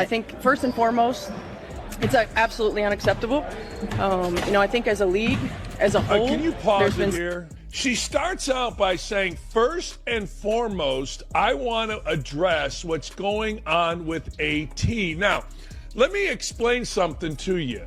I think first and foremost, it's absolutely unacceptable. I think as a league, as a whole, can you pause it here? She starts out by saying, first and foremost, I want to address what's going on with AT. Now, let me explain something to you.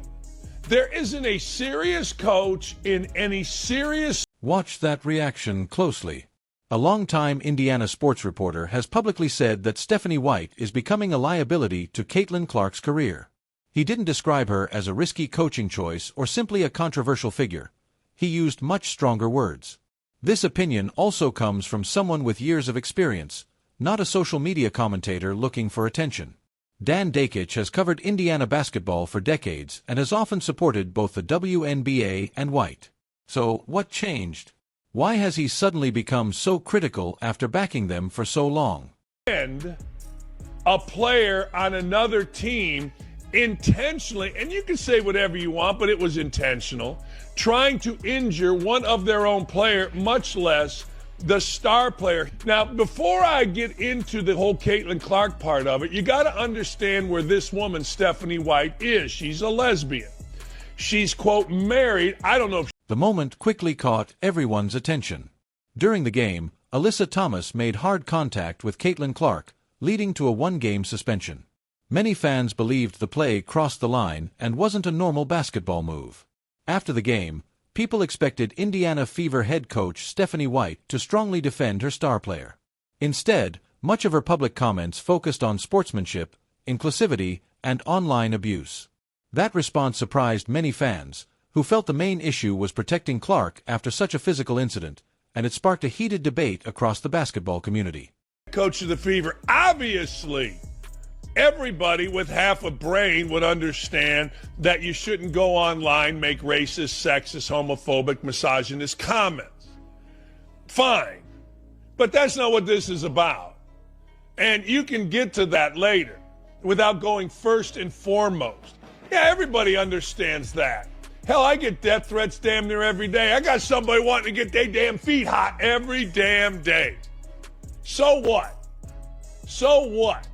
There isn't a serious coach in any serious... Watch that reaction closely. A longtime Indiana sports reporter has publicly said that Stephanie White is becoming a liability to CaitlinClark's career. He didn't describe her as a risky coaching choice or simply a controversial figure. He used much stronger words. This opinion also comes from someone with years of experience, not a social media commentator looking for attention. Dan Dakich has covered Indiana basketball for decades and has often supported both the WNBA and White. So, what changed? Why has he suddenly become so critical after backing them for so long? And a player on another team intentionally, and you can say whatever you want, but it was intentional, trying to injure one of their own player, much less the star player. Now, before I get into the whole CaitlinClark part of it, you got to understand where this woman, Stephanie White, is. She's a lesbian. She's, quote, married. I don't know if... The moment quickly caught everyone's attention. During the game, Alyssa Thomas made hard contact with CaitlinClark, leading to a one-game suspension. Many fans believed the play crossed the line and wasn't a normal basketball move. After the game, people expected Indiana Fever head coach Stephanie White to strongly defend her star player. Instead, much of her public comments focused on sportsmanship, inclusivity, and online abuse. That response surprised many fans, who felt the main issue was protecting Clark after such a physical incident, and it sparked a heated debate across the basketball community. Coach of the Fever, obviously, everybody with half a brain would understand that you shouldn't go online, make racist, sexist, homophobic, misogynist comments. Fine. But that's not what this is about. And you can get to that later without going first and foremost. Yeah, everybody understands that. Hell, I get death threats damn near every day. I got somebody wanting to get their damn feet hot every damn day. So what? So what?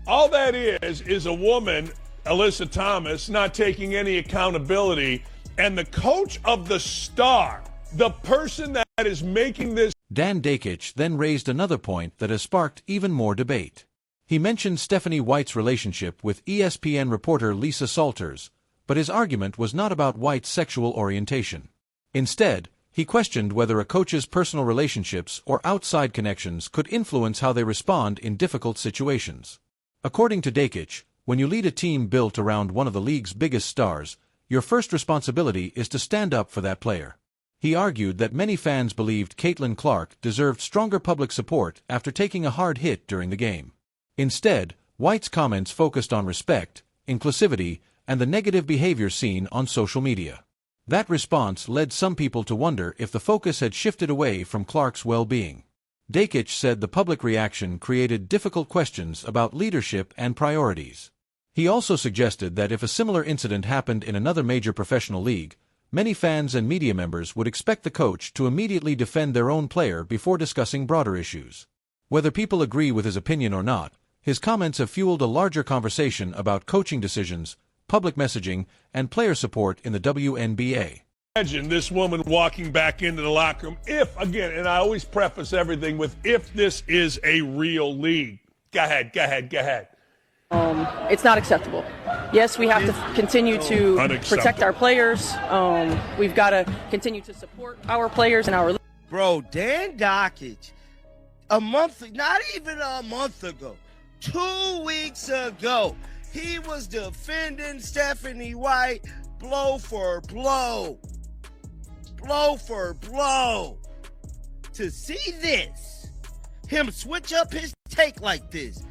All that is a woman, Alyssa Thomas, not taking any accountability, and the coach of the star, the person that is making this... Dan Dakich then raised another point that has sparked even more debate. He mentioned Stephanie White's relationship with ESPN reporter Lisa Salters, but his argument was not about White's sexual orientation. Instead, he questioned whether a coach's personal relationships or outside connections could influence how they respond in difficult situations. According to Dakich, when you lead a team built around one of the league's biggest stars, your first responsibility is to stand up for that player. He argued that many fans believed CaitlinClark deserved stronger public support after taking a hard hit during the game. Instead, White's comments focused on respect, inclusivity, and the negative behavior seen on social media. That response led some people to wonder if the focus had shifted away from Clark's well-being. Dakich said the public reaction created difficult questions about leadership and priorities. He also suggested that if a similar incident happened in another major professional league, many fans and media members would expect the coach to immediately defend their own player before discussing broader issues. Whether people agree with his opinion or not, his comments have fueled a larger conversation about coaching decisions, public messaging, and player support in the WNBA. Imagine this woman walking back into the locker room if, again, and I always preface everything with if this is a real league. Go ahead. It's not acceptable. Yes, we have to continue to protect our players. We've got to continue to support our players and our... Bro, Dan Dakich, not even a month ago, 2 weeks ago, he was defending Stephanie White blow for blow. Blow for blow. To see this, him switch up his take like this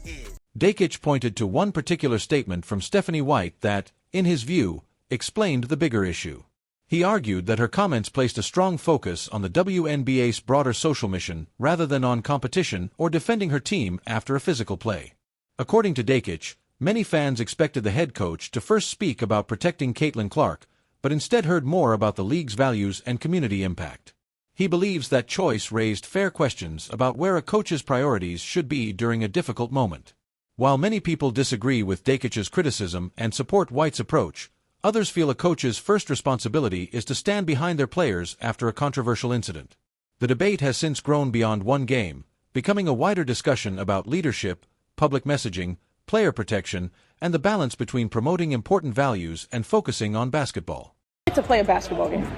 is... Dakich pointed to one particular statement from Stephanie White that, in his view, explained the bigger issue. He argued that her comments placed a strong focus on the WNBA's broader social mission rather than on competition or defending her team after a physical play. According to Dakich, many fans expected the head coach to first speak about protecting CaitlinClark, but instead heard more about the league's values and community impact. He believes that choice raised fair questions about where a coach's priorities should be during a difficult moment. While many people disagree with Dakic's criticism and support White's approach, others feel a coach's first responsibility is to stand behind their players after a controversial incident. The debate has since grown beyond one game, becoming a wider discussion about leadership, public messaging, player protection, and the balance between promoting important values and focusing on basketball. We get to play a basketball game.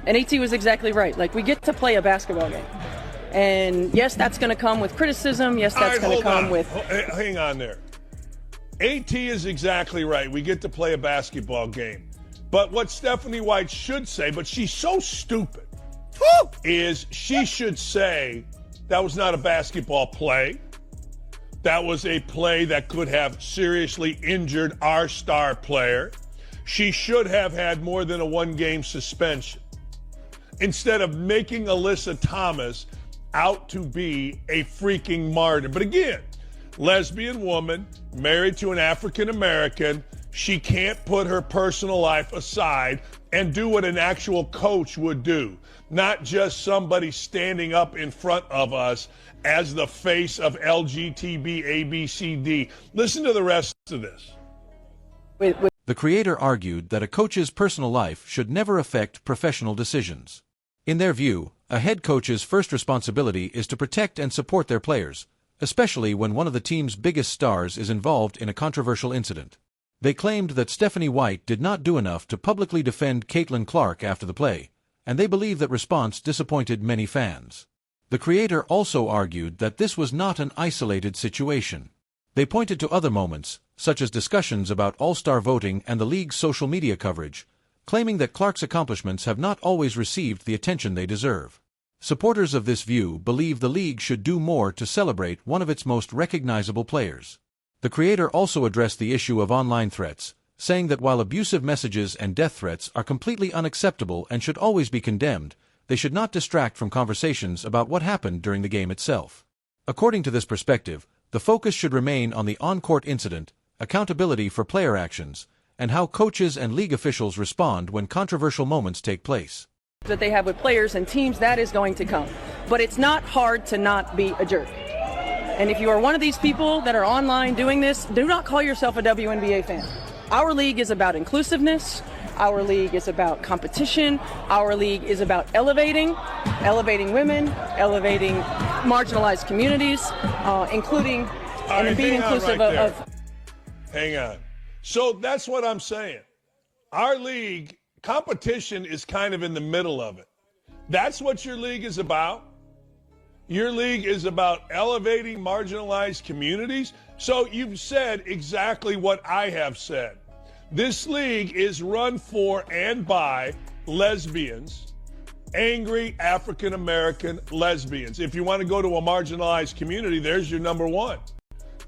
And AT was exactly right. Like, we get to play a basketball game. And yes, that's going to come with criticism. Yes, that's going to come with... Hang on there. AT is exactly right. We get to play a basketball game. But what Stephanie White should say, but she's so stupid, is she should say that was not a basketball play. That was a play that could have seriously injured our star player. She should have had more than a one-game suspension. Instead of making Alyssa Thomas out to be a freaking martyr. But again, lesbian woman, married to an African American, she can't put her personal life aside and do what an actual coach would do. Not just somebody standing up in front of us as the face of LGTB ABCD. Listen to the rest of this. The creator argued that a coach's personal life should never affect professional decisions. In their view, a head coach's first responsibility is to protect and support their players, especially when one of the team's biggest stars is involved in a controversial incident. They claimed that Stephanie White did not do enough to publicly defend CaitlinClark after the play, and they believe that response disappointed many fans. The creator also argued that this was not an isolated situation. They pointed to other moments, such as discussions about all-star voting and the league's social media coverage, claiming that Clark's accomplishments have not always received the attention they deserve. Supporters of this view believe the league should do more to celebrate one of its most recognizable players. The creator also addressed the issue of online threats, saying that while abusive messages and death threats are completely unacceptable and should always be condemned, they should not distract from conversations about what happened during the game itself. According to this perspective, the focus should remain on the on-court incident, accountability for player actions, and how coaches and league officials respond when controversial moments take place. That they have with players and teams, that is going to come. But it's not hard to not be a jerk. And if you are one of these people that are online doing this, do not call yourself a WNBA fan. Our league is about inclusiveness. Our league is about competition. Our league is about elevating women, elevating marginalized communities, including and being inclusive of. Hang on. So that's what I'm saying. Our league, competition is kind of in the middle of it. That's what your league is about. Your league is about elevating marginalized communities. So you've said exactly what I have said. This league is run for and by lesbians, angry African-American lesbians. If you want to go to a marginalized community, there's your number one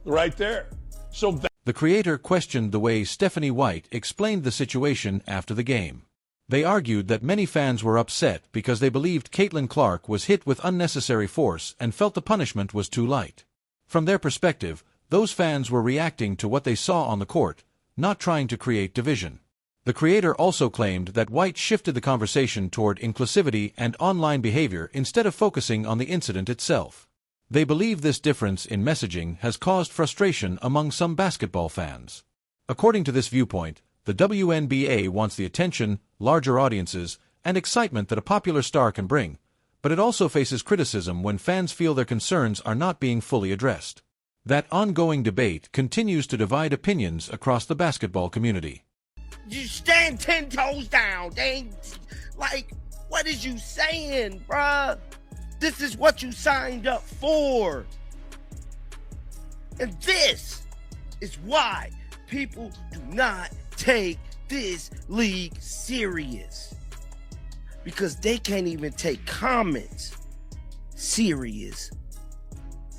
right there. So the creator questioned the way Stephanie White explained the situation after the game. They argued that many fans were upset because they believed CaitlinClark was hit with unnecessary force and felt the punishment was too light. From their perspective, those fans were reacting to what they saw on the court, not trying to create division. The creator also claimed that White shifted the conversation toward inclusivity and online behavior instead of focusing on the incident itself. They believe this difference in messaging has caused frustration among some basketball fans. According to this viewpoint, the WNBA wants the attention, larger audiences, and excitement that a popular star can bring, but it also faces criticism when fans feel their concerns are not being fully addressed. That ongoing debate continues to divide opinions across the basketball community. You stand 10 toes down. Like, what is you saying, bruh? This is what you signed up for. And this is why people do not take this league serious. Because they can't even take comments serious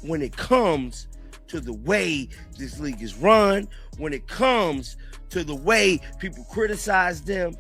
when it comes to the way this league is run, when it comes to the way people criticize them.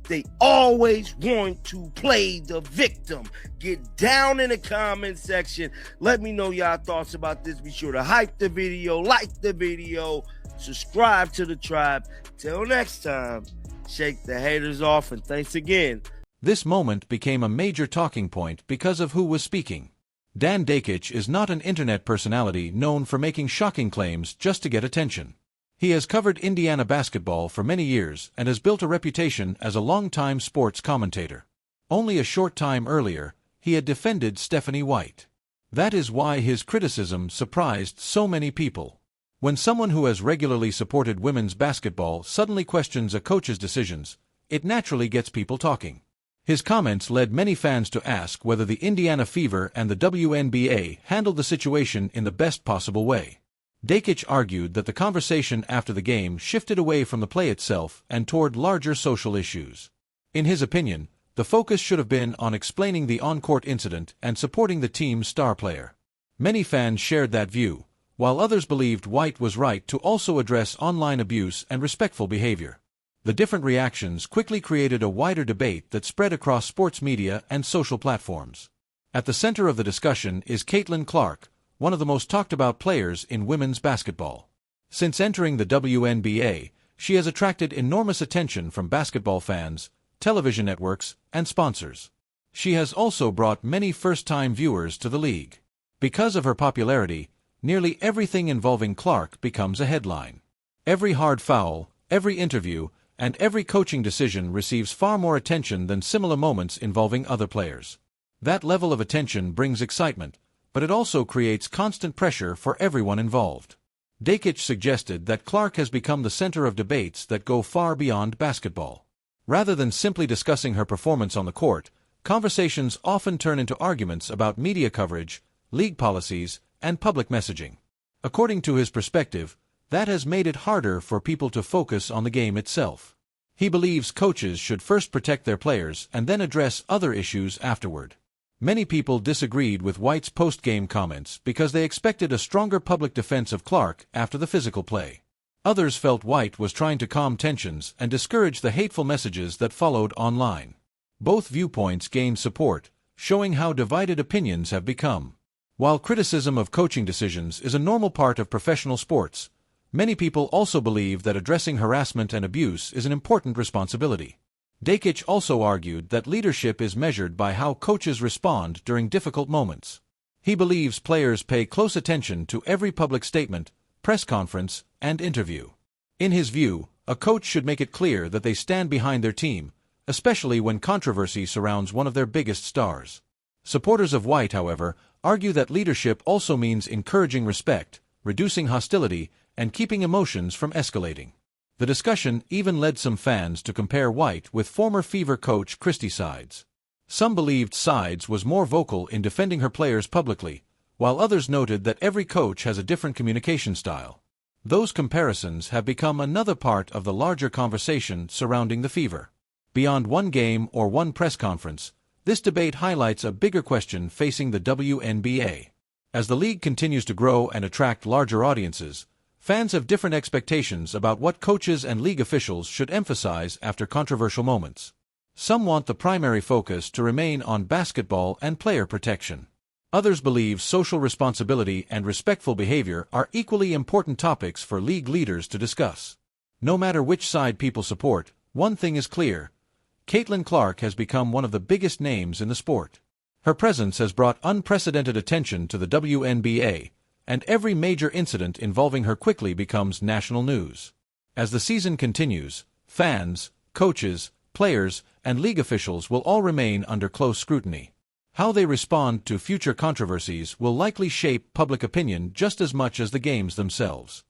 They always want to play the victim. Get down in the comment section. Let me know y'all thoughts about this. Be sure to hype the video, like the video, subscribe to the tribe. Till next time, shake the haters off, and thanks again. This moment became a major talking point because of who was speaking. Dan Dakic is not an internet personality known for making shocking claims just to get attention. He has covered Indiana basketball for many years and has built a reputation as a longtime sports commentator. Only a short time earlier, he had defended Stephanie White. That is why his criticism surprised so many people. When someone who has regularly supported women's basketball suddenly questions a coach's decisions, it naturally gets people talking. His comments led many fans to ask whether the Indiana Fever and the WNBA handled the situation in the best possible way. Dakic argued that the conversation after the game shifted away from the play itself and toward larger social issues. In his opinion, the focus should have been on explaining the on-court incident and supporting the team's star player. Many fans shared that view, while others believed White was right to also address online abuse and respectful behavior. The different reactions quickly created a wider debate that spread across sports media and social platforms. At the center of the discussion is CaitlinClark, one of the most talked-about players in women's basketball. Since entering the WNBA, she has attracted enormous attention from basketball fans, television networks, and sponsors. She has also brought many first-time viewers to the league. Because of her popularity, nearly everything involving Clark becomes a headline. Every hard foul, every interview, and every coaching decision receives far more attention than similar moments involving other players. That level of attention brings excitement, but it also creates constant pressure for everyone involved. Dakic suggested that Clark has become the center of debates that go far beyond basketball. Rather than simply discussing her performance on the court, conversations often turn into arguments about media coverage, league policies, and public messaging. According to his perspective, that has made it harder for people to focus on the game itself. He believes coaches should first protect their players and then address other issues afterward. Many people disagreed with White's post-game comments because they expected a stronger public defense of Clark after the physical play. Others felt White was trying to calm tensions and discourage the hateful messages that followed online. Both viewpoints gained support, showing how divided opinions have become. While criticism of coaching decisions is a normal part of professional sports, many people also believe that addressing harassment and abuse is an important responsibility. Dakic also argued that leadership is measured by how coaches respond during difficult moments. He believes players pay close attention to every public statement, press conference, and interview. In his view, a coach should make it clear that they stand behind their team, especially when controversy surrounds one of their biggest stars. Supporters of White, however, argue that leadership also means encouraging respect, reducing hostility, and keeping emotions from escalating. The discussion even led some fans to compare White with former Fever coach Christy Sides. Some believed Sides was more vocal in defending her players publicly, while others noted that every coach has a different communication style. Those comparisons have become another part of the larger conversation surrounding the Fever. Beyond one game or one press conference, this debate highlights a bigger question facing the WNBA. As the league continues to grow and attract larger audiences, fans have different expectations about what coaches and league officials should emphasize after controversial moments. Some want the primary focus to remain on basketball and player protection. Others believe social responsibility and respectful behavior are equally important topics for league leaders to discuss. No matter which side people support, one thing is clear: CaitlinClark has become one of the biggest names in the sport. Her presence has brought unprecedented attention to the WNBA, and every major incident involving her quickly becomes national news. As the season continues, fans, coaches, players, and league officials will all remain under close scrutiny. How they respond to future controversies will likely shape public opinion just as much as the games themselves.